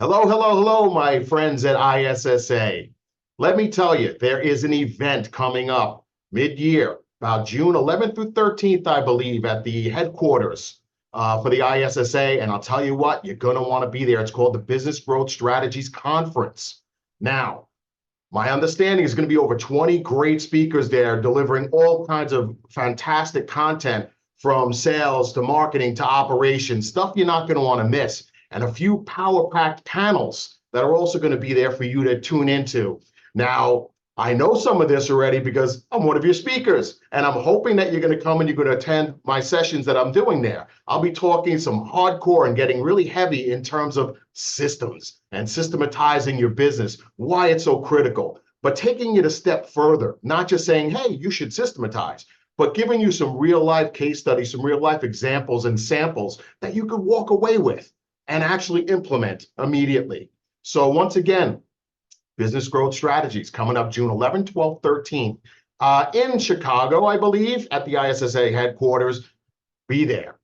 Hello, hello, hello, my friends at ISSA. Let me tell you, there is an event coming up mid-year, about June 11th through 13th, I believe, at the headquarters for the ISSA. And I'll tell you what, you're going to want to be there. It's called the Business Growth Strategies Conference. Now, my understanding is going to be over 20 great speakers there delivering all kinds of fantastic content from sales to marketing to operations, stuff you're not going to want to miss, and a few power-packed panels that are also going to be there for you to tune into. Now, I know some of this already because I'm one of your speakers, and I'm hoping that you're going to come and you're going to attend my sessions that I'm doing there. I'll be talking some hardcore and getting really heavy in terms of systems and systematizing your business, why it's so critical, but taking it a step further, not just saying, hey, you should systematize, but giving you some real life case studies, some real life examples and samples that you could walk away with and actually implement immediately. So once again, Business Growth Strategies coming up June 11th, 12th, 13th in Chicago, I believe, at the ISSA headquarters. Be there.